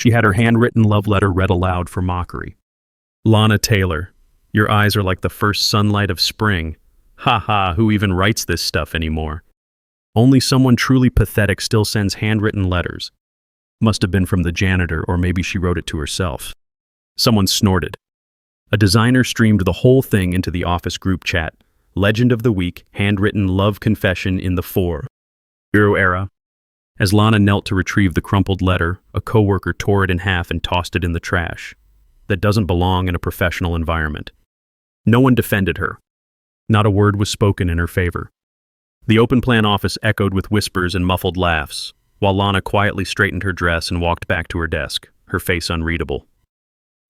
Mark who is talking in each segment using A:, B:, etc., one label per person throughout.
A: She had her handwritten love letter read aloud for mockery. Lana Taylor, your eyes are like the first sunlight of spring. Ha ha, who even writes this stuff anymore? Only someone truly pathetic still sends handwritten letters. Must have been from the janitor, or maybe she wrote it to herself. Someone snorted. A designer streamed the whole thing into the office group chat. Legend of the week, handwritten love confession in the 4. Euro era. As Lana knelt to retrieve the crumpled letter, a coworker tore it in half and tossed it in the trash. That doesn't belong in a professional environment. No one defended her. Not a word was spoken in her favor. The open-plan office echoed with whispers and muffled laughs, while Lana quietly straightened her dress and walked back to her desk, her face unreadable.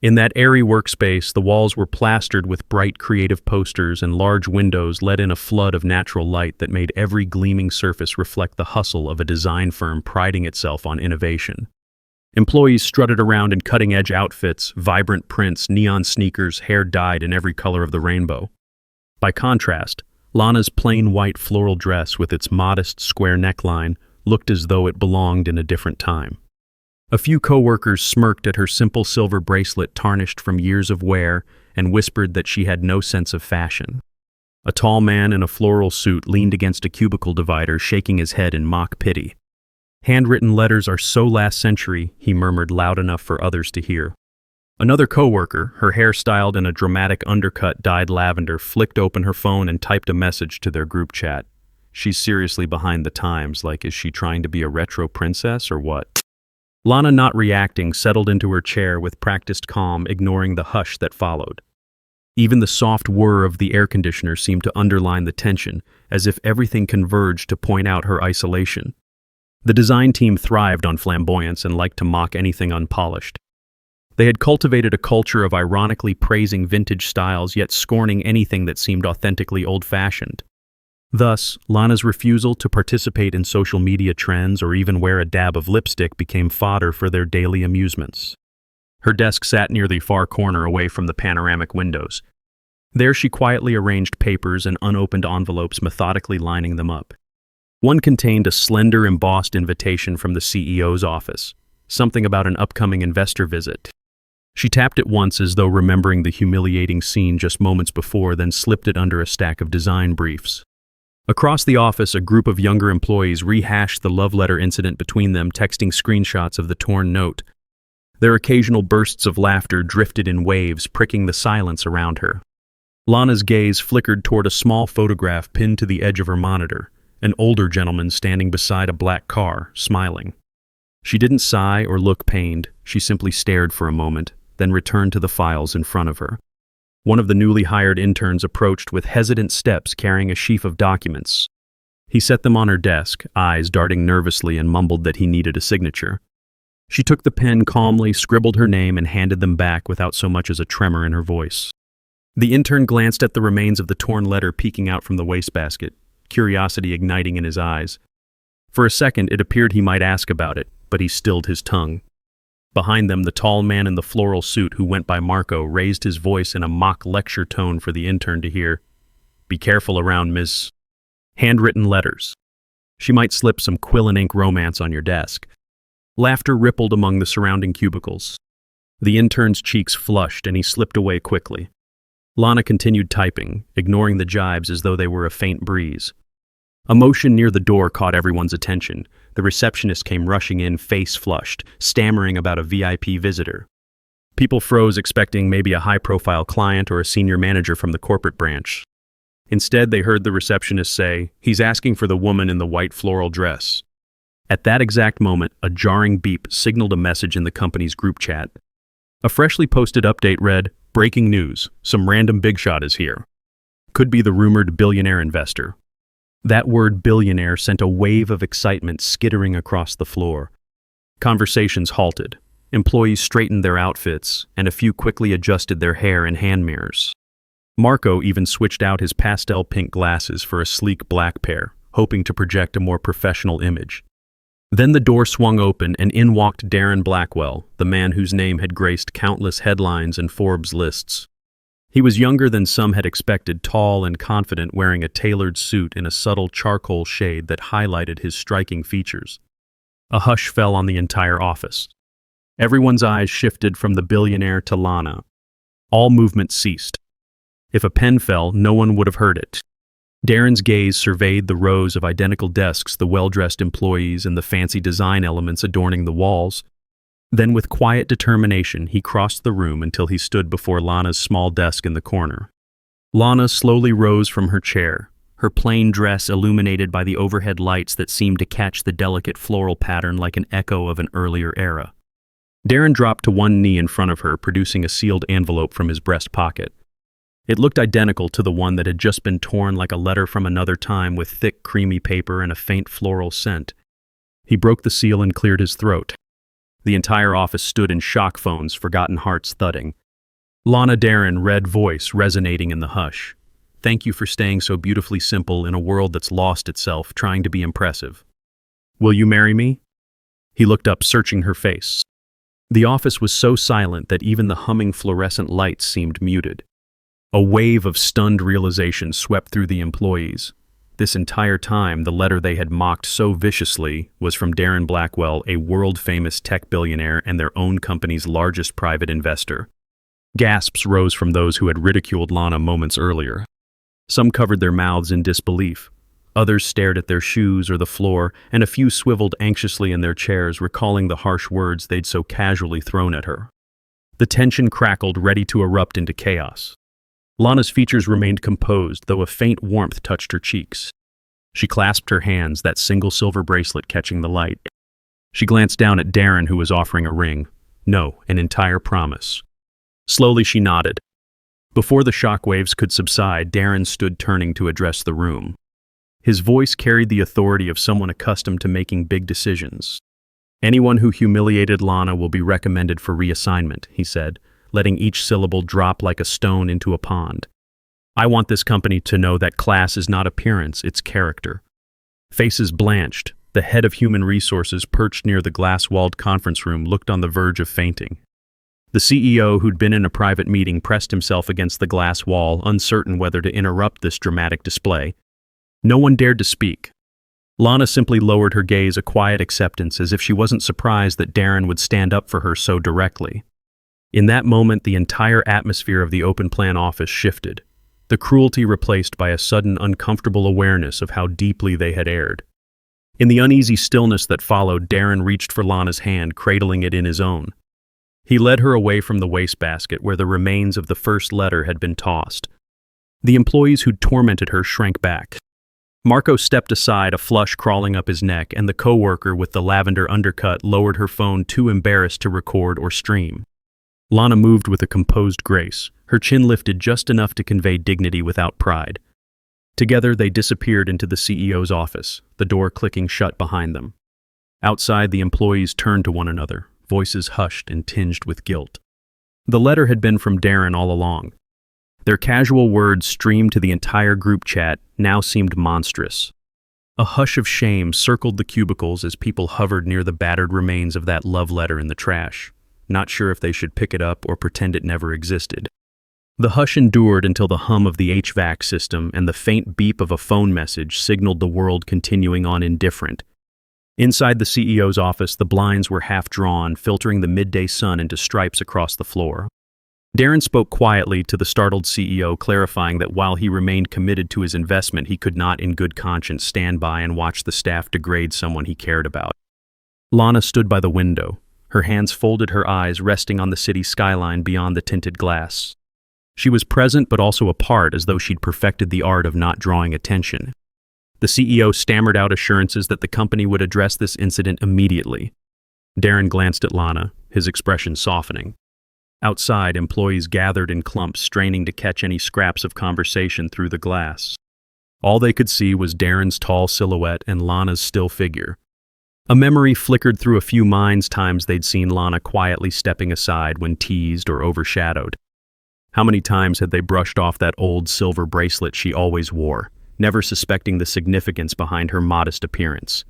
A: In that airy workspace, the walls were plastered with bright creative posters, and large windows let in a flood of natural light that made every gleaming surface reflect the hustle of a design firm priding itself on innovation. Employees strutted around in cutting-edge outfits, vibrant prints, neon sneakers, hair dyed in every color of the rainbow. By contrast, Lana's plain white floral dress with its modest square neckline looked as though it belonged in a different time. A few coworkers smirked at her simple silver bracelet tarnished from years of wear and whispered that she had no sense of fashion. A tall man in a floral suit leaned against a cubicle divider, shaking his head in mock pity. Handwritten letters are so last century, he murmured loud enough for others to hear. Another coworker, her hair styled in a dramatic undercut dyed lavender, flicked open her phone and typed a message to their group chat. She's seriously behind the times, like is she trying to be a retro princess or what? Lana, not reacting, settled into her chair with practiced calm, ignoring the hush that followed. Even the soft whir of the air conditioner seemed to underline the tension, as if everything converged to point out her isolation. The design team thrived on flamboyance and liked to mock anything unpolished. They had cultivated a culture of ironically praising vintage styles yet scorning anything that seemed authentically old-fashioned. Thus, Lana's refusal to participate in social media trends or even wear a dab of lipstick became fodder for their daily amusements. Her desk sat near the far corner away from the panoramic windows. There she quietly arranged papers and unopened envelopes, methodically lining them up. One contained a slender, embossed invitation from the CEO's office, something about an upcoming investor visit. She tapped it once as though remembering the humiliating scene just moments before, then slipped it under a stack of design briefs. Across the office, a group of younger employees rehashed the love letter incident between them, texting screenshots of the torn note. Their occasional bursts of laughter drifted in waves, pricking the silence around her. Lana's gaze flickered toward a small photograph pinned to the edge of her monitor, an older gentleman standing beside a black car, smiling. She didn't sigh or look pained, she simply stared for a moment, then returned to the files in front of her. One of the newly hired interns approached with hesitant steps, carrying a sheaf of documents. He set them on her desk, eyes darting nervously, and mumbled that he needed a signature. She took the pen calmly, scribbled her name, and handed them back without so much as a tremor in her voice. The intern glanced at the remains of the torn letter peeking out from the wastebasket, curiosity igniting in his eyes. For a second, it appeared he might ask about it, but he stilled his tongue. Behind them, the tall man in the floral suit who went by Marco raised his voice in a mock lecture tone for the intern to hear. Be careful around Ms. Handwritten letters. She might slip some quill and ink romance on your desk. Laughter rippled among the surrounding cubicles. The intern's cheeks flushed and he slipped away quickly. Lana continued typing, ignoring the jibes as though they were a faint breeze. A motion near the door caught everyone's attention. The receptionist came rushing in, face flushed, stammering about a VIP visitor. People froze, expecting maybe a high-profile client or a senior manager from the corporate branch. Instead, they heard the receptionist say, "He's asking for the woman in the white floral dress." At that exact moment, a jarring beep signaled a message in the company's group chat. A freshly posted update read, "Breaking news, some random big shot is here. Could be the rumored billionaire investor." That word billionaire sent a wave of excitement skittering across the floor. Conversations halted. Employees straightened their outfits, and a few quickly adjusted their hair in hand mirrors. Marco even switched out his pastel pink glasses for a sleek black pair, hoping to project a more professional image. Then the door swung open and in walked Darren Blackwell, the man whose name had graced countless headlines and Forbes lists. He was younger than some had expected, tall and confident, wearing a tailored suit in a subtle charcoal shade that highlighted his striking features. A hush fell on the entire office. Everyone's eyes shifted from the billionaire to Lana. All movement ceased. If a pen fell, no one would have heard it. Darren's gaze surveyed the rows of identical desks, the well-dressed employees, and the fancy design elements adorning the walls. Then, with quiet determination, he crossed the room until he stood before Lana's small desk in the corner. Lana slowly rose from her chair, her plain dress illuminated by the overhead lights that seemed to catch the delicate floral pattern like an echo of an earlier era. Darren dropped to one knee in front of her, producing a sealed envelope from his breast pocket. It looked identical to the one that had just been torn like a letter from another time, with thick, creamy paper and a faint floral scent. He broke the seal and cleared his throat. The entire office stood in shock, phones, forgotten hearts thudding. Lana Darren, red voice resonating in the hush. Thank you for staying so beautifully simple in a world that's lost itself, trying to be impressive. Will you marry me? He looked up, searching her face. The office was so silent that even the humming fluorescent lights seemed muted. A wave of stunned realization swept through the employees. This entire time, the letter they had mocked so viciously was from Darren Blackwell, a world-famous tech billionaire and their own company's largest private investor. Gasps rose from those who had ridiculed Lana moments earlier. Some covered their mouths in disbelief. Others stared at their shoes or the floor, and a few swiveled anxiously in their chairs, recalling the harsh words they'd so casually thrown at her. The tension crackled, ready to erupt into chaos. Lana's features remained composed, though a faint warmth touched her cheeks. She clasped her hands, that single silver bracelet catching the light. She glanced down at Darren, who was offering a ring. No, an entire promise. Slowly she nodded. Before the shockwaves could subside, Darren stood, turning to address the room. His voice carried the authority of someone accustomed to making big decisions. Anyone who humiliated Lana will be recommended for reassignment, he said, letting each syllable drop like a stone into a pond. I want this company to know that class is not appearance, it's character. Faces blanched. The head of human resources, perched near the glass-walled conference room, looked on the verge of fainting. The CEO, who'd been in a private meeting, pressed himself against the glass wall, uncertain whether to interrupt this dramatic display. No one dared to speak. Lana simply lowered her gaze, a quiet acceptance, as if she wasn't surprised that Darren would stand up for her so directly. In that moment, the entire atmosphere of the open-plan office shifted, the cruelty replaced by a sudden, uncomfortable awareness of how deeply they had erred. In the uneasy stillness that followed, Darren reached for Lana's hand, cradling it in his own. He led her away from the wastebasket where the remains of the first letter had been tossed. The employees who'd tormented her shrank back. Marco stepped aside, a flush crawling up his neck, and the coworker with the lavender undercut lowered her phone, too embarrassed to record or stream. Lana moved with a composed grace, her chin lifted just enough to convey dignity without pride. Together, they disappeared into the CEO's office, the door clicking shut behind them. Outside, the employees turned to one another, voices hushed and tinged with guilt. The letter had been from Darren all along. Their casual words, streamed to the entire group chat, now seemed monstrous. A hush of shame circled the cubicles as people hovered near the battered remains of that love letter in the trash, not sure if they should pick it up or pretend it never existed. The hush endured until the hum of the HVAC system and the faint beep of a phone message signaled the world continuing on indifferent. Inside the CEO's office, the blinds were half drawn, filtering the midday sun into stripes across the floor. Darren spoke quietly to the startled CEO, clarifying that while he remained committed to his investment, he could not in good conscience stand by and watch the staff degrade someone he cared about. Lana stood by the window, her hands folded, her eyes resting on the city skyline beyond the tinted glass. She was present but also apart, as though she'd perfected the art of not drawing attention. The CEO stammered out assurances that the company would address this incident immediately. Darren glanced at Lana, his expression softening. Outside, employees gathered in clumps, straining to catch any scraps of conversation through the glass. All they could see was Darren's tall silhouette and Lana's still figure. A memory flickered through a few minds, times they'd seen Lana quietly stepping aside when teased or overshadowed. How many times had they brushed off that old silver bracelet she always wore, never suspecting the significance behind her modest appearance?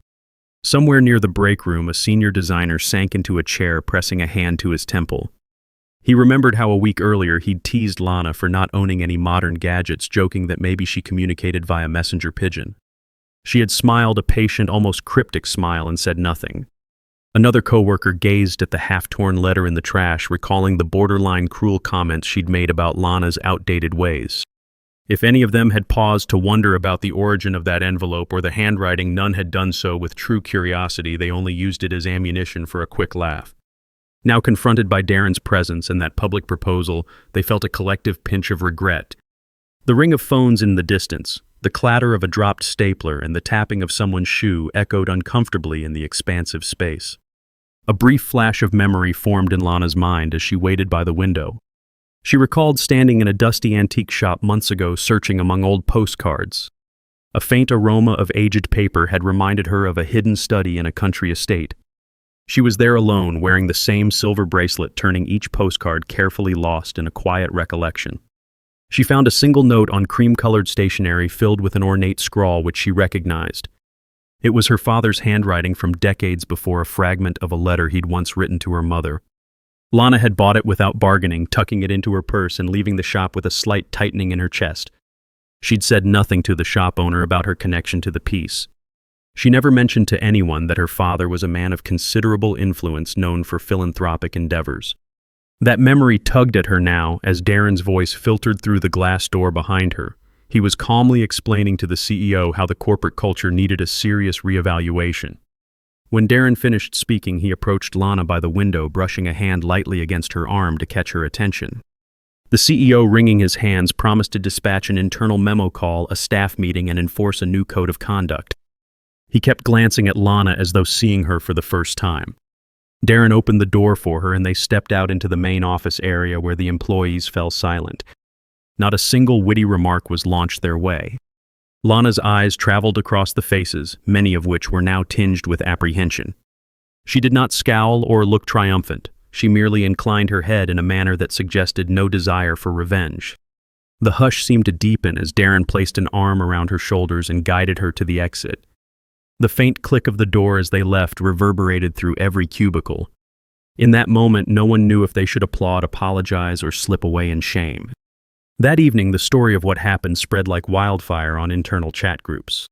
A: Somewhere near the break room, a senior designer sank into a chair, pressing a hand to his temple. He remembered how a week earlier he'd teased Lana for not owning any modern gadgets, joking that maybe she communicated via messenger pigeon. She had smiled, a patient, almost cryptic smile, and said nothing. Another coworker gazed at the half-torn letter in the trash, recalling the borderline cruel comments she'd made about Lana's outdated ways. If any of them had paused to wonder about the origin of that envelope or the handwriting, none had done so with true curiosity. They only used it as ammunition for a quick laugh. Now confronted by Darren's presence and that public proposal, they felt a collective pinch of regret. The ring of phones in the distance, the clatter of a dropped stapler, and the tapping of someone's shoe echoed uncomfortably in the expansive space. A brief flash of memory formed in Lana's mind as she waited by the window. She recalled standing in a dusty antique shop months ago, searching among old postcards. A faint aroma of aged paper had reminded her of a hidden study in a country estate. She was there alone, wearing the same silver bracelet, turning each postcard carefully, lost in a quiet recollection. She found a single note on cream-colored stationery filled with an ornate scrawl which she recognized. It was her father's handwriting from decades before, a fragment of a letter he'd once written to her mother. Lana had bought it without bargaining, tucking it into her purse and leaving the shop with a slight tightening in her chest. She'd said nothing to the shop owner about her connection to the piece. She never mentioned to anyone that her father was a man of considerable influence, known for philanthropic endeavors. That memory tugged at her now as Darren's voice filtered through the glass door behind her. He was calmly explaining to the CEO how the corporate culture needed a serious reevaluation. When Darren finished speaking, he approached Lana by the window, brushing a hand lightly against her arm to catch her attention. The CEO, wringing his hands, promised to dispatch an internal memo, call a staff meeting, and enforce a new code of conduct. He kept glancing at Lana as though seeing her for the first time. Darren opened the door for her and they stepped out into the main office area where the employees fell silent. Not a single witty remark was launched their way. Lana's eyes traveled across the faces, many of which were now tinged with apprehension. She did not scowl or look triumphant. She merely inclined her head in a manner that suggested no desire for revenge. The hush seemed to deepen as Darren placed an arm around her shoulders and guided her to the exit. The faint click of the door as they left reverberated through every cubicle. In that moment, no one knew if they should applaud, apologize, or slip away in shame. That evening, the story of what happened spread like wildfire on internal chat groups.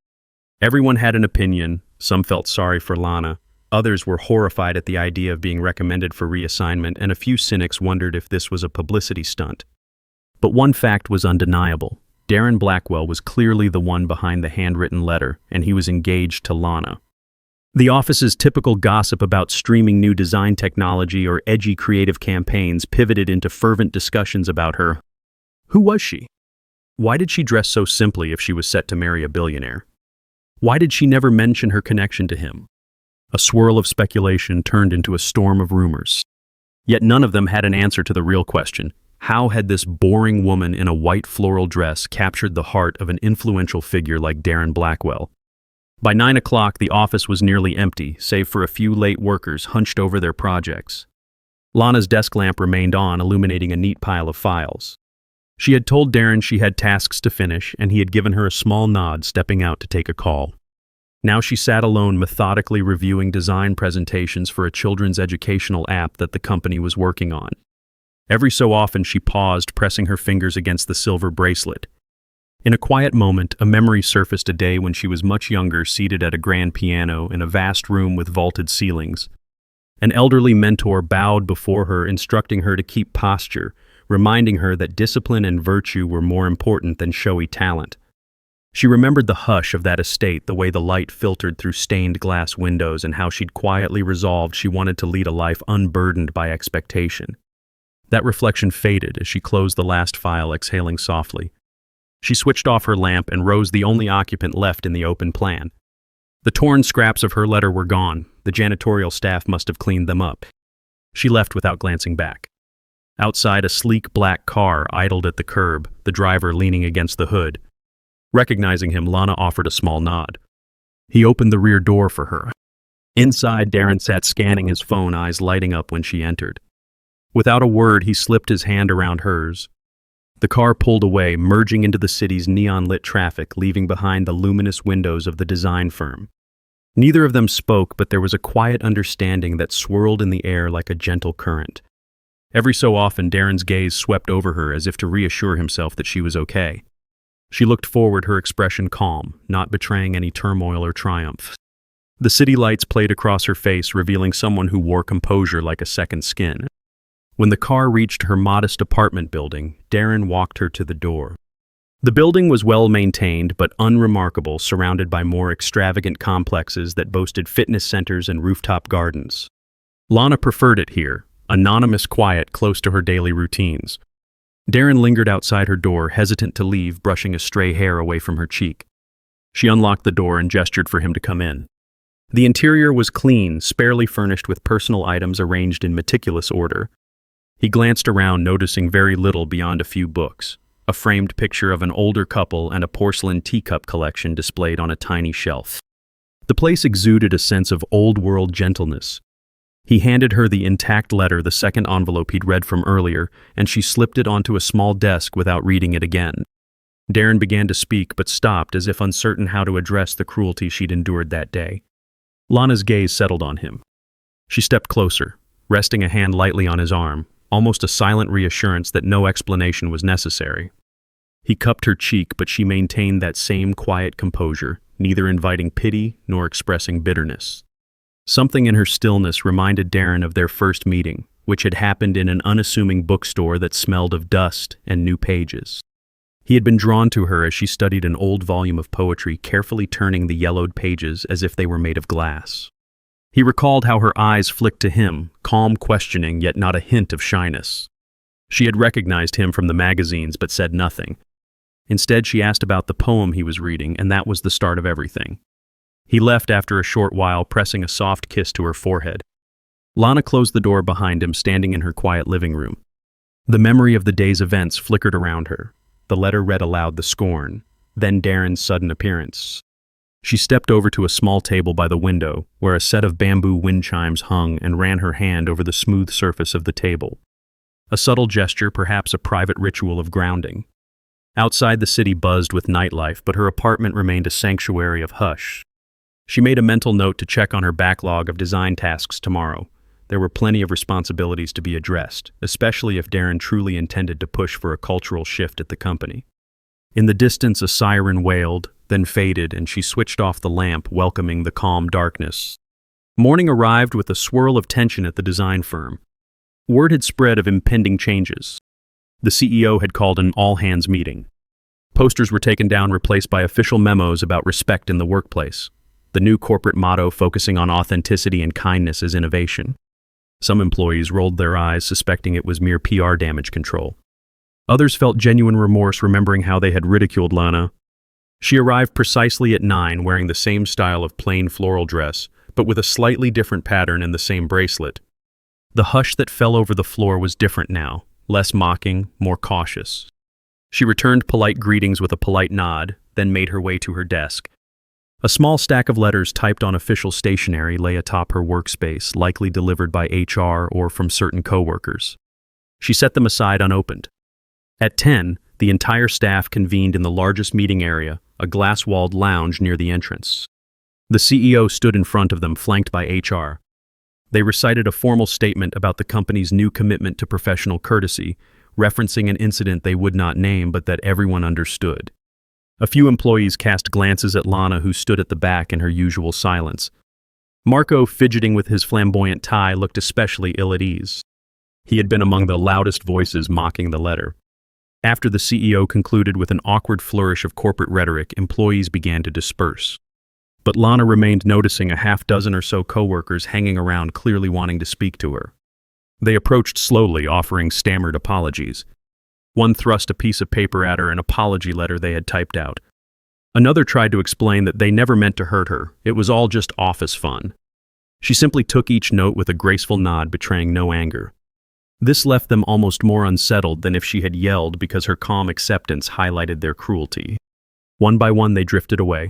A: Everyone had an opinion. Some felt sorry for Lana. Others were horrified at the idea of being recommended for reassignment, and a few cynics wondered if this was a publicity stunt. But one fact was undeniable. Darren Blackwell was clearly the one behind the handwritten letter, and he was engaged to Lana. The office's typical gossip about streaming new design technology or edgy creative campaigns pivoted into fervent discussions about her. Who was she? Why did she dress so simply if she was set to marry a billionaire? Why did she never mention her connection to him? A swirl of speculation turned into a storm of rumors. Yet none of them had an answer to the real question. How had this boring woman in a white floral dress captured the heart of an influential figure like Darren Blackwell? By 9 o'clock, the office was nearly empty, save for a few late workers hunched over their projects. Lana's desk lamp remained on, illuminating a neat pile of files. She had told Darren she had tasks to finish, and he had given her a small nod, stepping out to take a call. Now she sat alone, methodically reviewing design presentations for a children's educational app that the company was working on. Every so often she paused, pressing her fingers against the silver bracelet. In a quiet moment, a memory surfaced, a day when she was much younger, seated at a grand piano in a vast room with vaulted ceilings. An elderly mentor bowed before her, instructing her to keep posture, reminding her that discipline and virtue were more important than showy talent. She remembered the hush of that estate, the way the light filtered through stained glass windows, and how she'd quietly resolved she wanted to lead a life unburdened by expectation. That reflection faded as she closed the last file, exhaling softly. She switched off her lamp and rose, the only occupant left in the open plan. The torn scraps of her letter were gone. The janitorial staff must have cleaned them up. She left without glancing back. Outside, a sleek black car idled at the curb, the driver leaning against the hood. Recognizing him, Lana offered a small nod. He opened the rear door for her. Inside, Darren sat scanning his phone, eyes lighting up when she entered. Without a word, he slipped his hand around hers. The car pulled away, merging into the city's neon-lit traffic, leaving behind the luminous windows of the design firm. Neither of them spoke, but there was a quiet understanding that swirled in the air like a gentle current. Every so often, Darren's gaze swept over her as if to reassure himself that she was okay. She looked forward, her expression calm, not betraying any turmoil or triumph. The city lights played across her face, revealing someone who wore composure like a second skin. When the car reached her modest apartment building, Darren walked her to the door. The building was well maintained but unremarkable, surrounded by more extravagant complexes that boasted fitness centers and rooftop gardens. Lana preferred it here, anonymous quiet close to her daily routines. Darren lingered outside her door, hesitant to leave, brushing a stray hair away from her cheek. She unlocked the door and gestured for him to come in. The interior was clean, sparely furnished with personal items arranged in meticulous order. He glanced around, noticing very little beyond a few books, a framed picture of an older couple and a porcelain teacup collection displayed on a tiny shelf. The place exuded a sense of old-world gentleness. He handed her the intact letter, the second envelope he'd read from earlier, and she slipped it onto a small desk without reading it again. Darren began to speak, but stopped, as if uncertain how to address the cruelty she'd endured that day. Lana's gaze settled on him. She stepped closer, resting a hand lightly on his arm, almost a silent reassurance that no explanation was necessary. He cupped her cheek, but she maintained that same quiet composure, neither inviting pity nor expressing bitterness. Something in her stillness reminded Darren of their first meeting, which had happened in an unassuming bookstore that smelled of dust and new pages. He had been drawn to her as she studied an old volume of poetry, carefully turning the yellowed pages as if they were made of glass. He recalled how her eyes flicked to him, calm, questioning, yet not a hint of shyness. She had recognized him from the magazines but said nothing. Instead, she asked about the poem he was reading, and that was the start of everything. He left after a short while, pressing a soft kiss to her forehead. Lana closed the door behind him, standing in her quiet living room. The memory of the day's events flickered around her. The letter read aloud the scorn, then Darren's sudden appearance. She stepped over to a small table by the window, where a set of bamboo wind chimes hung, and ran her hand over the smooth surface of the table. A subtle gesture, perhaps a private ritual of grounding. Outside, the city buzzed with nightlife, but her apartment remained a sanctuary of hush. She made a mental note to check on her backlog of design tasks tomorrow. There were plenty of responsibilities to be addressed, especially if Darren truly intended to push for a cultural shift at the company. In the distance, a siren wailed, then faded, and she switched off the lamp, welcoming the calm darkness. Morning arrived with a swirl of tension at the design firm. Word had spread of impending changes. The CEO had called an all-hands meeting. Posters were taken down, replaced by official memos about respect in the workplace. The new corporate motto focusing on authenticity and kindness as innovation. Some employees rolled their eyes, suspecting it was mere PR damage control. Others felt genuine remorse, remembering how they had ridiculed Lana. She arrived precisely at 9, wearing the same style of plain floral dress, but with a slightly different pattern and the same bracelet. The hush that fell over the floor was different now, less mocking, more cautious. She returned polite greetings with a polite nod, then made her way to her desk. A small stack of letters typed on official stationery lay atop her workspace, likely delivered by HR or from certain coworkers. She set them aside unopened. At 10, the entire staff convened in the largest meeting area, a glass-walled lounge near the entrance. The CEO stood in front of them, flanked by HR. They recited a formal statement about the company's new commitment to professional courtesy, referencing an incident they would not name but that everyone understood. A few employees cast glances at Lana, who stood at the back in her usual silence. Marco, fidgeting with his flamboyant tie, looked especially ill at ease. He had been among the loudest voices mocking the letter. After the CEO concluded with an awkward flourish of corporate rhetoric, employees began to disperse. But Lana remained, noticing a half-dozen or so coworkers hanging around, clearly wanting to speak to her. They approached slowly, offering stammered apologies. One thrust a piece of paper at her, an apology letter they had typed out. Another tried to explain that they never meant to hurt her, it was all just office fun. She simply took each note with a graceful nod, betraying no anger. This left them almost more unsettled than if she had yelled, because her calm acceptance highlighted their cruelty. One by one they drifted away.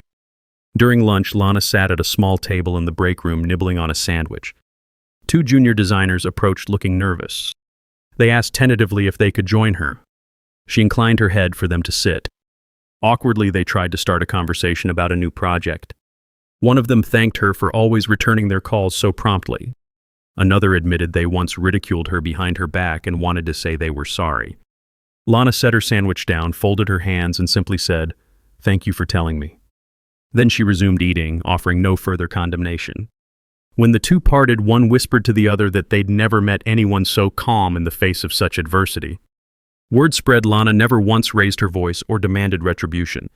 A: During lunch, Lana sat at a small table in the break room, nibbling on a sandwich. 2 junior designers approached, looking nervous. They asked tentatively if they could join her. She inclined her head for them to sit. Awkwardly, they tried to start a conversation about a new project. One of them thanked her for always returning their calls so promptly. Another admitted they once ridiculed her behind her back and wanted to say they were sorry. Lana set her sandwich down, folded her hands, and simply said, "Thank you for telling me." Then she resumed eating, offering no further condemnation. When the two parted, one whispered to the other that they'd never met anyone so calm in the face of such adversity. Word spread Lana never once raised her voice or demanded retribution.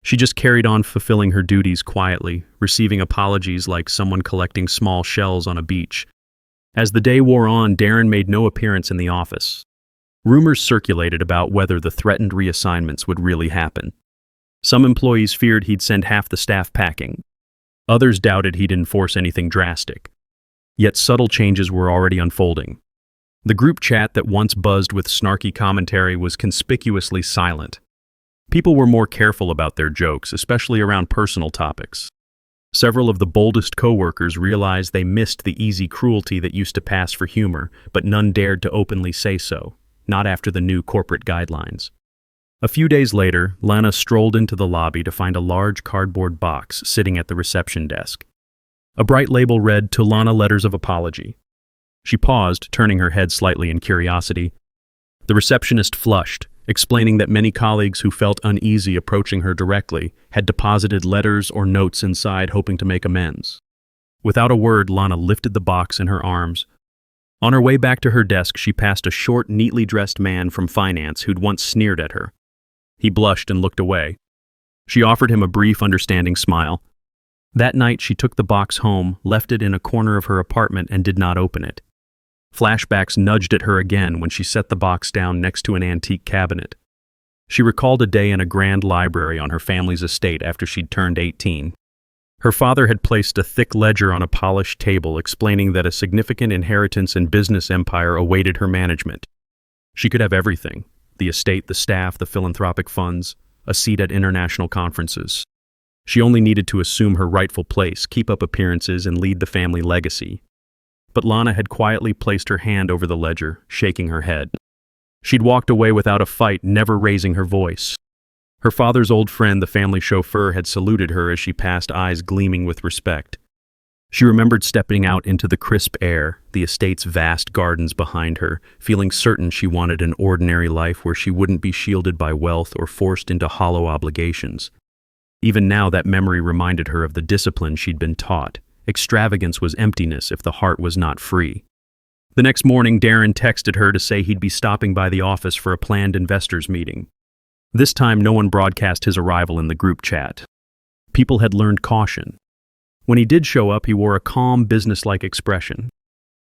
A: She just carried on fulfilling her duties quietly, receiving apologies like someone collecting small shells on a beach. As the day wore on, Darren made no appearance in the office. Rumors circulated about whether the threatened reassignments would really happen. Some employees feared he'd send half the staff packing. Others doubted he'd enforce anything drastic. Yet subtle changes were already unfolding. The group chat that once buzzed with snarky commentary was conspicuously silent. People were more careful about their jokes, especially around personal topics. Several of the boldest coworkers realized they missed the easy cruelty that used to pass for humor, but none dared to openly say so, not after the new corporate guidelines. A few days later, Lana strolled into the lobby to find a large cardboard box sitting at the reception desk. A bright label read, "To Lana, letters of apology." She paused, turning her head slightly in curiosity. The receptionist flushed, explaining that many colleagues who felt uneasy approaching her directly had deposited letters or notes inside hoping to make amends. Without a word, Lana lifted the box in her arms. On her way back to her desk, she passed a short, neatly dressed man from finance who'd once sneered at her. He blushed and looked away. She offered him a brief, understanding smile. That night, she took the box home, left it in a corner of her apartment, and did not open it. Flashbacks nudged at her again when she set the box down next to an antique cabinet. She recalled a day in a grand library on her family's estate after she'd turned 18. Her father had placed a thick ledger on a polished table explaining that a significant inheritance and business empire awaited her management. She could have everything: the estate, the staff, the philanthropic funds, a seat at international conferences. She only needed to assume her rightful place, keep up appearances, and lead the family legacy. But Lana had quietly placed her hand over the ledger, shaking her head. She'd walked away without a fight, never raising her voice. Her father's old friend, the family chauffeur, had saluted her as she passed, eyes gleaming with respect. She remembered stepping out into the crisp air, the estate's vast gardens behind her, feeling certain she wanted an ordinary life where she wouldn't be shielded by wealth or forced into hollow obligations. Even now, that memory reminded her of the discipline she'd been taught. Extravagance was emptiness if the heart was not free. The next morning, Darren texted her to say he'd be stopping by the office for a planned investors meeting. This time, no one broadcast his arrival in the group chat. People had learned caution. When he did show up, he wore a calm, businesslike expression.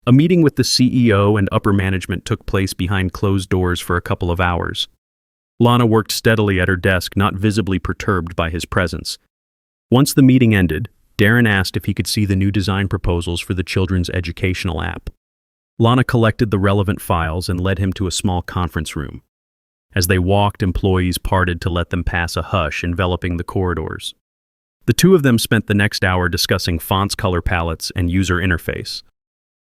A: A meeting with the CEO and upper management took place behind closed doors for a couple of hours. Lana worked steadily at her desk, not visibly perturbed by his presence. Once the meeting ended, Darren asked if he could see the new design proposals for the children's educational app. Lana collected the relevant files and led him to a small conference room. As they walked, employees parted to let them pass, a hush enveloping the corridors. The two of them spent the next hour discussing fonts, color palettes, and user interface.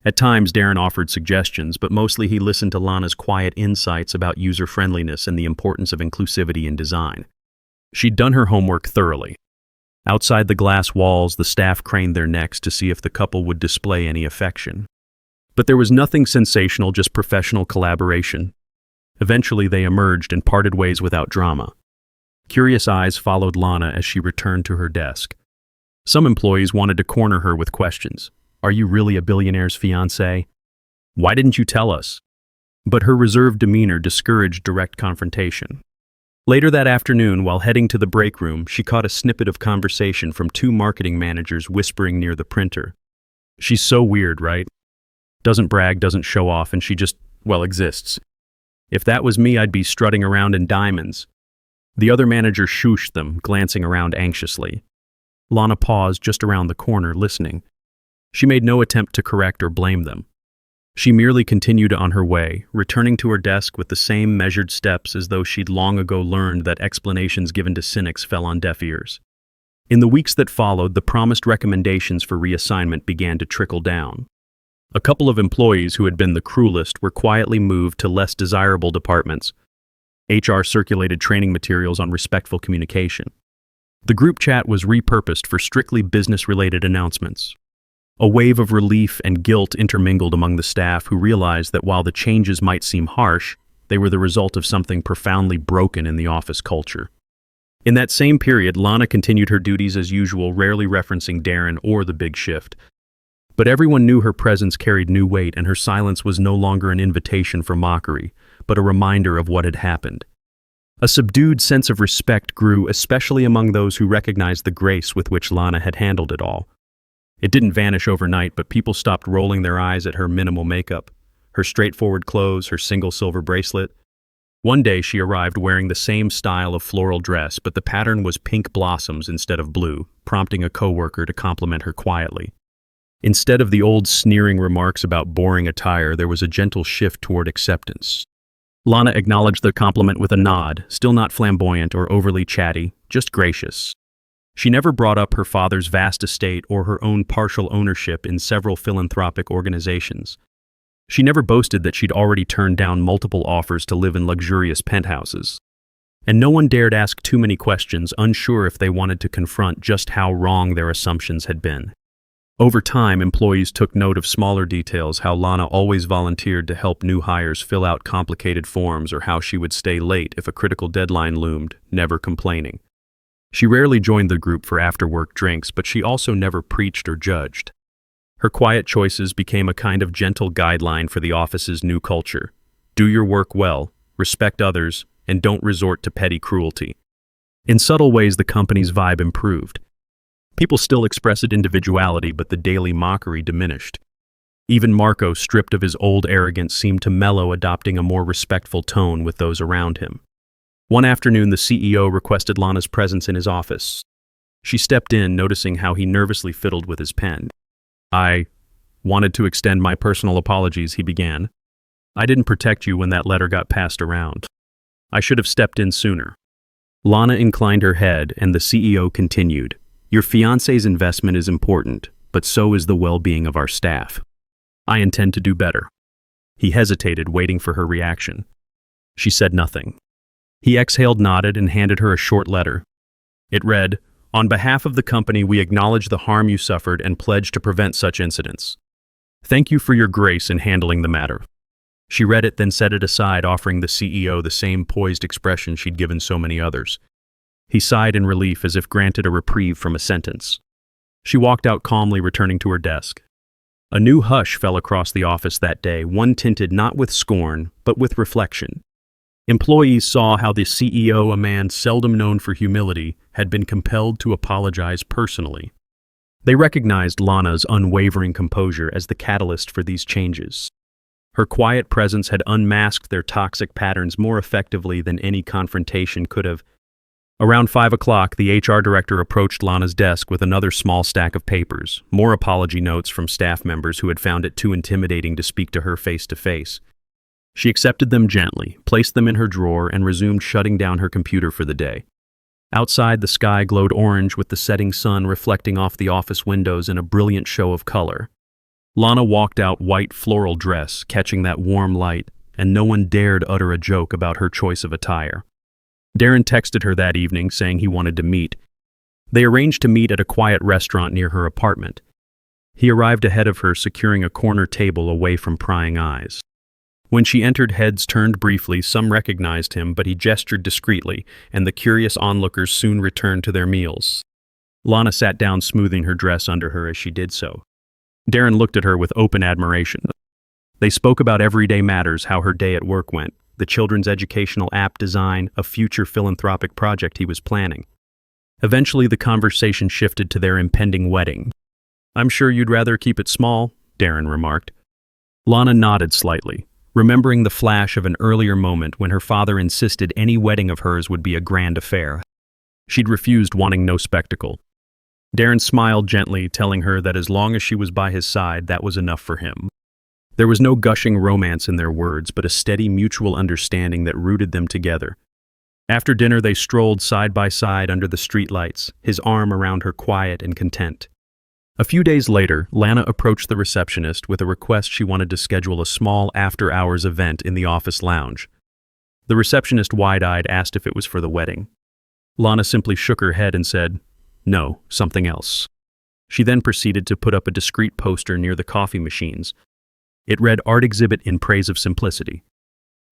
A: At times, Darren offered suggestions, but mostly he listened to Lana's quiet insights about user-friendliness and the importance of inclusivity in design. She'd done her homework thoroughly. Outside the glass walls, the staff craned their necks to see if the couple would display any affection. But there was nothing sensational, just professional collaboration. Eventually, they emerged and parted ways without drama. Curious eyes followed Lana as she returned to her desk. Some employees wanted to corner her with questions. "Are you really a billionaire's fiancé? Why didn't you tell us?" But her reserved demeanor discouraged direct confrontation. Later that afternoon, while heading to the break room, she caught a snippet of conversation from two marketing managers whispering near the printer. "She's so weird, right? Doesn't brag, doesn't show off, and she just, well, exists. If that was me, I'd be strutting around in diamonds." The other manager shooshed them, glancing around anxiously. Lana paused just around the corner, listening. She made no attempt to correct or blame them. She merely continued on her way, returning to her desk with the same measured steps as though she'd long ago learned that explanations given to cynics fell on deaf ears. In the weeks that followed, the promised recommendations for reassignment began to trickle down. A couple of employees who had been the cruelest were quietly moved to less desirable departments. HR circulated training materials on respectful communication. The group chat was repurposed for strictly business-related announcements. A wave of relief and guilt intermingled among the staff, who realized that while the changes might seem harsh, they were the result of something profoundly broken in the office culture. In that same period, Lana continued her duties as usual, rarely referencing Darren or the big shift. But everyone knew her presence carried new weight, and her silence was no longer an invitation for mockery, but a reminder of what had happened. A subdued sense of respect grew, especially among those who recognized the grace with which Lana had handled it all. It didn't vanish overnight, but people stopped rolling their eyes at her minimal makeup, her straightforward clothes, her single silver bracelet. One day she arrived wearing the same style of floral dress, but the pattern was pink blossoms instead of blue, prompting a coworker to compliment her quietly. Instead of the old sneering remarks about boring attire, there was a gentle shift toward acceptance. Lana acknowledged the compliment with a nod, still not flamboyant or overly chatty, just gracious. She never brought up her father's vast estate or her own partial ownership in several philanthropic organizations. She never boasted that she'd already turned down multiple offers to live in luxurious penthouses. And no one dared ask too many questions, unsure if they wanted to confront just how wrong their assumptions had been. Over time, employees took note of smaller details, how Lana always volunteered to help new hires fill out complicated forms, or how she would stay late if a critical deadline loomed, never complaining. She rarely joined the group for after-work drinks, but she also never preached or judged. Her quiet choices became a kind of gentle guideline for the office's new culture. Do your work well, respect others, and don't resort to petty cruelty. In subtle ways, the company's vibe improved. People still expressed individuality, but the daily mockery diminished. Even Marco, stripped of his old arrogance, seemed to mellow, adopting a more respectful tone with those around him. One afternoon, the CEO requested Lana's presence in his office. She stepped in, noticing how he nervously fiddled with his pen. "I wanted to extend my personal apologies," he began. "I didn't protect you when that letter got passed around. I should have stepped in sooner." Lana inclined her head, and the CEO continued. "Your fiancé's investment is important, but so is the well-being of our staff. I intend to do better." He hesitated, waiting for her reaction. She said nothing. He exhaled, nodded, and handed her a short letter. It read, "On behalf of the company, we acknowledge the harm you suffered and pledge to prevent such incidents. Thank you for your grace in handling the matter." She read it, then set it aside, offering the CEO the same poised expression she'd given so many others. He sighed in relief, as if granted a reprieve from a sentence. She walked out calmly, returning to her desk. A new hush fell across the office that day, one tinted not with scorn, but with reflection. Employees saw how the CEO, a man seldom known for humility, had been compelled to apologize personally. They recognized Lana's unwavering composure as the catalyst for these changes. Her quiet presence had unmasked their toxic patterns more effectively than any confrontation could have. Around 5 o'clock, the HR director approached Lana's desk with another small stack of papers, more apology notes from staff members who had found it too intimidating to speak to her face-to-face. She accepted them gently, placed them in her drawer, and resumed shutting down her computer for the day. Outside, the sky glowed orange, with the setting sun reflecting off the office windows in a brilliant show of color. Lana walked out, white floral dress, catching that warm light, and no one dared utter a joke about her choice of attire. Darren texted her that evening, saying he wanted to meet. They arranged to meet at a quiet restaurant near her apartment. He arrived ahead of her, securing a corner table away from prying eyes. When she entered, heads turned briefly. Some recognized him, but he gestured discreetly, and the curious onlookers soon returned to their meals. Lana sat down, smoothing her dress under her as she did so. Darren looked at her with open admiration. They spoke about everyday matters, how her day at work went, the children's educational app design, a future philanthropic project he was planning. Eventually, the conversation shifted to their impending wedding. "I'm sure you'd rather keep it small," Darren remarked. Lana nodded slightly, remembering the flash of an earlier moment when her father insisted any wedding of hers would be a grand affair. She'd refused, wanting no spectacle. Darren smiled gently, telling her that as long as she was by his side, that was enough for him. There was no gushing romance in their words, but a steady mutual understanding that rooted them together. After dinner, they strolled side by side under the streetlights, his arm around her, quiet and content. A few days later, Lana approached the receptionist with a request. She wanted to schedule a small after-hours event in the office lounge. The receptionist, wide-eyed, asked if it was for the wedding. Lana simply shook her head and said, "No, something else." She then proceeded to put up a discreet poster near the coffee machines. It read, "Art Exhibit in Praise of Simplicity."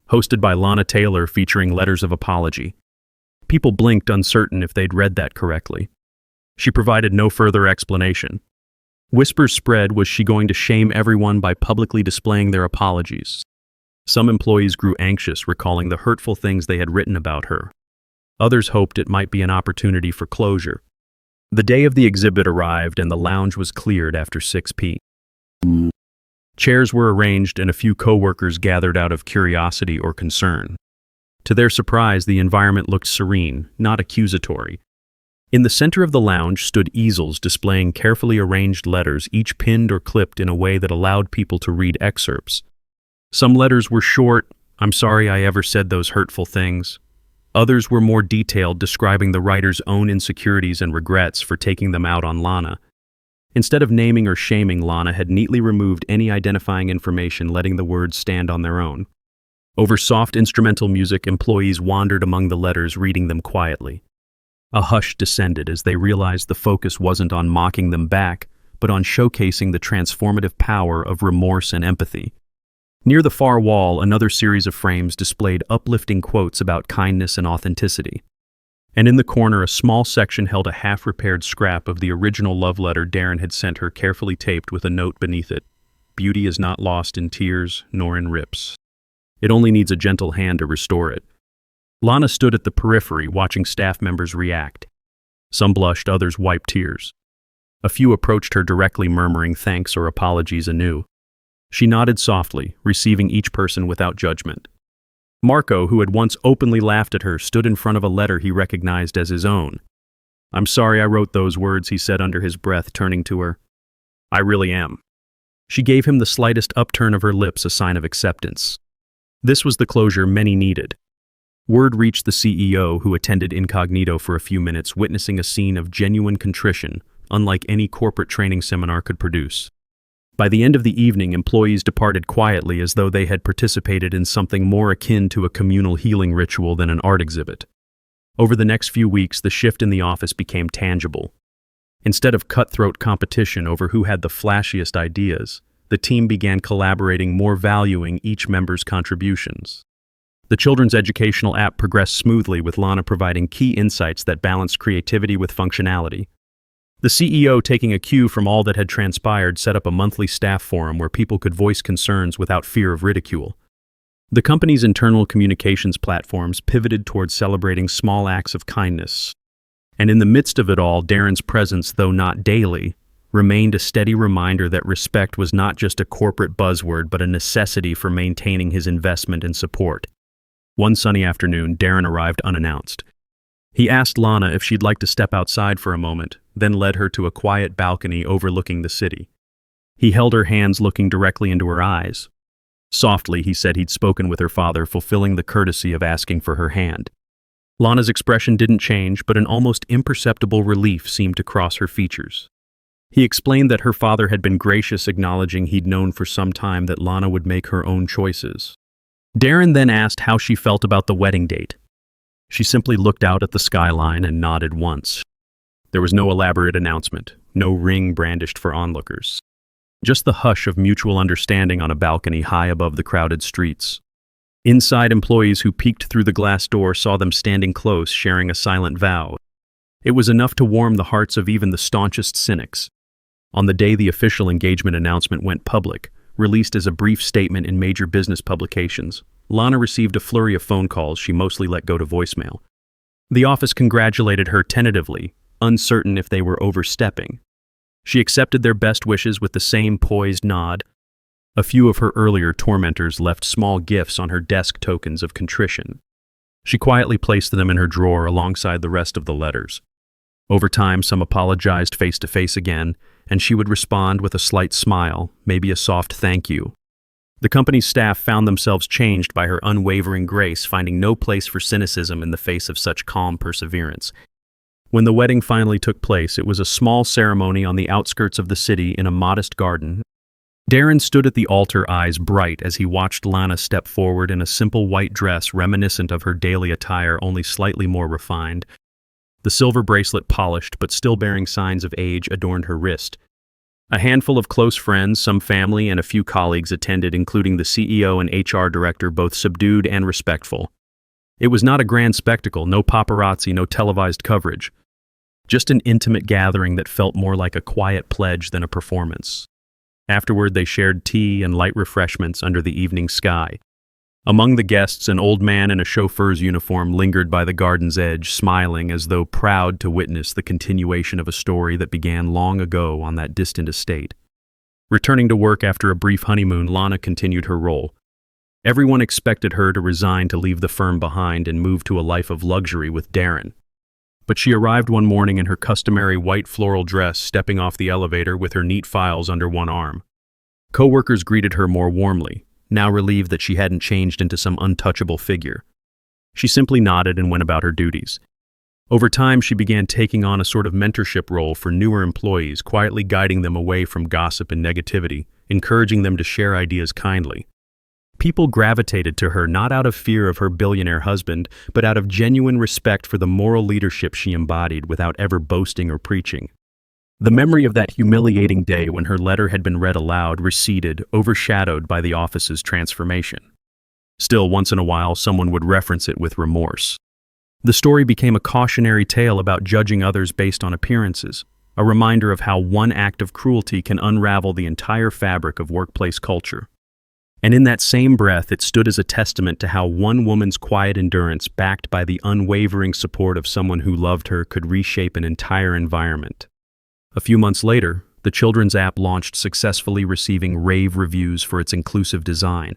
A: Hosted by Lana Taylor, featuring letters of apology. People blinked, uncertain if they'd read that correctly. She provided no further explanation. Whispers spread, was she going to shame everyone by publicly displaying their apologies? Some employees grew anxious, recalling the hurtful things they had written about her. Others hoped it might be an opportunity for closure. The day of the exhibit arrived and the lounge was cleared after 6 p.m. Chairs were arranged and a few co-workers gathered out of curiosity or concern. To their surprise, the environment looked serene, not accusatory. In the center of the lounge stood easels displaying carefully arranged letters, each pinned or clipped in a way that allowed people to read excerpts. Some letters were short, "I'm sorry I ever said those hurtful things." Others were more detailed, describing the writer's own insecurities and regrets for taking them out on Lana. Instead of naming or shaming, Lana had neatly removed any identifying information, letting the words stand on their own. Over soft instrumental music, employees wandered among the letters, reading them quietly. A hush descended as they realized the focus wasn't on mocking them back, but on showcasing the transformative power of remorse and empathy. Near the far wall, another series of frames displayed uplifting quotes about kindness and authenticity. And in the corner, a small section held a half-repaired scrap of the original love letter Darren had sent her, carefully taped with a note beneath it. "Beauty is not lost in tears, nor in rips. It only needs a gentle hand to restore it." Lana stood at the periphery, watching staff members react. Some blushed, others wiped tears. A few approached her directly, murmuring thanks or apologies anew. She nodded softly, receiving each person without judgment. Marco, who had once openly laughed at her, stood in front of a letter he recognized as his own. "I'm sorry I wrote those words," he said under his breath, turning to her. "I really am." She gave him the slightest upturn of her lips, a sign of acceptance. This was the closure many needed. Word reached the CEO, who attended incognito for a few minutes, witnessing a scene of genuine contrition, unlike any corporate training seminar could produce. By the end of the evening, employees departed quietly, as though they had participated in something more akin to a communal healing ritual than an art exhibit. Over the next few weeks, the shift in the office became tangible. Instead of cutthroat competition over who had the flashiest ideas, the team began collaborating, more valuing each member's contributions. The children's educational app progressed smoothly, with Lana providing key insights that balanced creativity with functionality. The CEO, taking a cue from all that had transpired, set up a monthly staff forum where people could voice concerns without fear of ridicule. The company's internal communications platforms pivoted towards celebrating small acts of kindness. And in the midst of it all, Darren's presence, though not daily, remained a steady reminder that respect was not just a corporate buzzword, but a necessity for maintaining his investment and support. One sunny afternoon, Darren arrived unannounced. He asked Lana if she'd like to step outside for a moment, then led her to a quiet balcony overlooking the city. He held her hands, looking directly into her eyes. Softly, he said he'd spoken with her father, fulfilling the courtesy of asking for her hand. Lana's expression didn't change, but an almost imperceptible relief seemed to cross her features. He explained that her father had been gracious, acknowledging he'd known for some time that Lana would make her own choices. Darren then asked how she felt about the wedding date. She simply looked out at the skyline and nodded once. There was no elaborate announcement, no ring brandished for onlookers. Just the hush of mutual understanding on a balcony high above the crowded streets. Inside, employees who peeked through the glass door saw them standing close, sharing a silent vow. It was enough to warm the hearts of even the staunchest cynics. On the day the official engagement announcement went public, released as a brief statement in major business publications, Lana received a flurry of phone calls she mostly let go to voicemail. The office congratulated her tentatively, uncertain if they were overstepping. She accepted their best wishes with the same poised nod. A few of her earlier tormentors left small gifts on her desk, tokens of contrition. She quietly placed them in her drawer alongside the rest of the letters. Over time, some apologized face-to-face again, and she would respond with a slight smile, maybe a soft thank you. The company's staff found themselves changed by her unwavering grace, finding no place for cynicism in the face of such calm perseverance. When the wedding finally took place, it was a small ceremony on the outskirts of the city in a modest garden. Darren stood at the altar, eyes bright, as he watched Lana step forward in a simple white dress reminiscent of her daily attire, only slightly more refined. The silver bracelet, polished but still bearing signs of age, adorned her wrist. A handful of close friends, some family, and a few colleagues attended, including the CEO and HR director, both subdued and respectful. It was not a grand spectacle, no paparazzi, no televised coverage. Just an intimate gathering that felt more like a quiet pledge than a performance. Afterward, they shared tea and light refreshments under the evening sky. Among the guests, an old man in a chauffeur's uniform lingered by the garden's edge, smiling as though proud to witness the continuation of a story that began long ago on that distant estate. Returning to work after a brief honeymoon, Lana continued her role. Everyone expected her to resign to leave the firm behind and move to a life of luxury with Darren. But she arrived one morning in her customary white floral dress, stepping off the elevator with her neat files under one arm. Co-workers greeted her more warmly, now relieved that she hadn't changed into some untouchable figure. She simply nodded and went about her duties. Over time, she began taking on a sort of mentorship role for newer employees, quietly guiding them away from gossip and negativity, encouraging them to share ideas kindly. People gravitated to her not out of fear of her billionaire husband, but out of genuine respect for the moral leadership she embodied without ever boasting or preaching. The memory of that humiliating day when her letter had been read aloud receded, overshadowed by the office's transformation. Still, once in a while, someone would reference it with remorse. The story became a cautionary tale about judging others based on appearances, a reminder of how one act of cruelty can unravel the entire fabric of workplace culture. And in that same breath, it stood as a testament to how one woman's quiet endurance, backed by the unwavering support of someone who loved her, could reshape an entire environment. A few months later, the children's app launched, successfully receiving rave reviews for its inclusive design.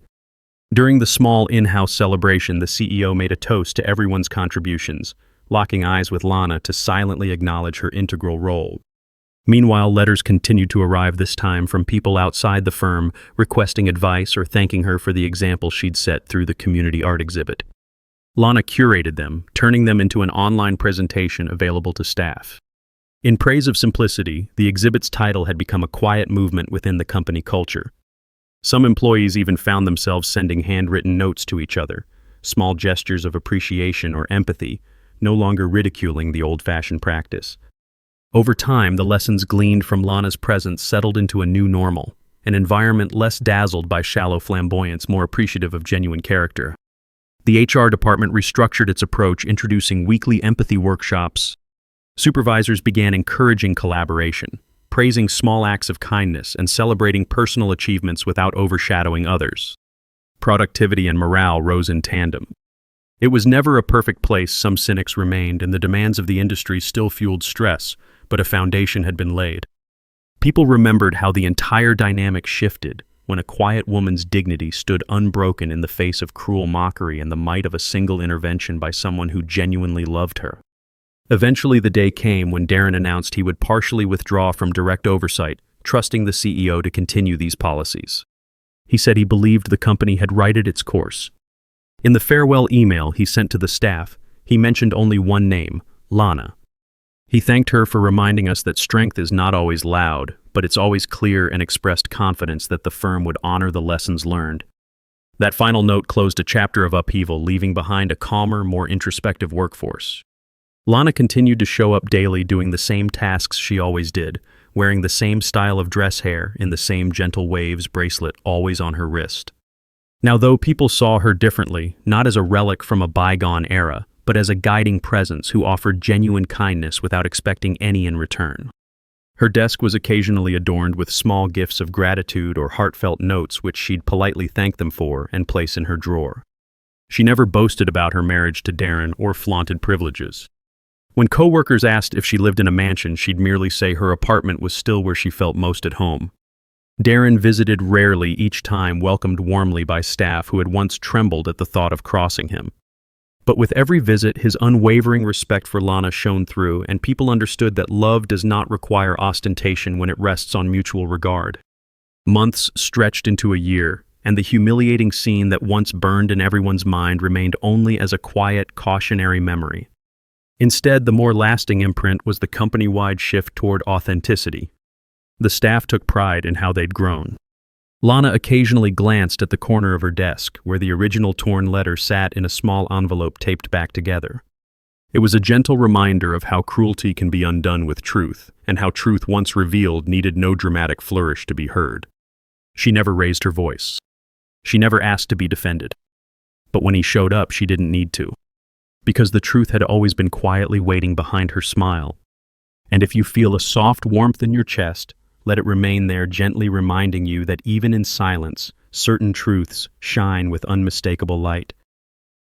A: During the small in-house celebration, the CEO made a toast to everyone's contributions, locking eyes with Lana to silently acknowledge her integral role. Meanwhile, letters continued to arrive, this time from people outside the firm, requesting advice or thanking her for the example she'd set through the community art exhibit. Lana curated them, turning them into an online presentation available to staff. In praise of simplicity, the exhibit's title had become a quiet movement within the company culture. Some employees even found themselves sending handwritten notes to each other, small gestures of appreciation or empathy, no longer ridiculing the old-fashioned practice. Over time, the lessons gleaned from Lana's presence settled into a new normal, an environment less dazzled by shallow flamboyance, more appreciative of genuine character. The HR department restructured its approach, introducing weekly empathy workshops. Supervisors began encouraging collaboration, praising small acts of kindness, and celebrating personal achievements without overshadowing others. Productivity and morale rose in tandem. It was never a perfect place, some cynics remained, and the demands of the industry still fueled stress, but a foundation had been laid. People remembered how the entire dynamic shifted when a quiet woman's dignity stood unbroken in the face of cruel mockery and the might of a single intervention by someone who genuinely loved her. Eventually, the day came when Darren announced he would partially withdraw from direct oversight, trusting the CEO to continue these policies. He said he believed the company had righted its course. In the farewell email he sent to the staff, he mentioned only one name, Lana. He thanked her for reminding us that strength is not always loud, but it's always clear, and expressed confidence that the firm would honor the lessons learned. That final note closed a chapter of upheaval, leaving behind a calmer, more introspective workforce. Lana continued to show up daily, doing the same tasks she always did, wearing the same style of dress hair in the same gentle waves bracelet always on her wrist. Now, though people saw her differently, not as a relic from a bygone era, but as a guiding presence who offered genuine kindness without expecting any in return. Her desk was occasionally adorned with small gifts of gratitude or heartfelt notes which she'd politely thank them for and place in her drawer. She never boasted about her marriage to Darren or flaunted privileges. When coworkers asked if she lived in a mansion, she'd merely say her apartment was still where she felt most at home. Darren visited rarely, each time welcomed warmly by staff who had once trembled at the thought of crossing him. But with every visit, his unwavering respect for Lana shone through, and people understood that love does not require ostentation when it rests on mutual regard. Months stretched into a year, and the humiliating scene that once burned in everyone's mind remained only as a quiet, cautionary memory. Instead, the more lasting imprint was the company-wide shift toward authenticity. The staff took pride in how they'd grown. Lana occasionally glanced at the corner of her desk, where the original torn letter sat in a small envelope taped back together. It was a gentle reminder of how cruelty can be undone with truth, and how truth once revealed needed no dramatic flourish to be heard. She never raised her voice. She never asked to be defended. But when he showed up, she didn't need to. because the truth had always been quietly waiting behind her smile. And if you feel a soft warmth in your chest, let it remain there, gently reminding you that even in silence, certain truths shine with unmistakable light.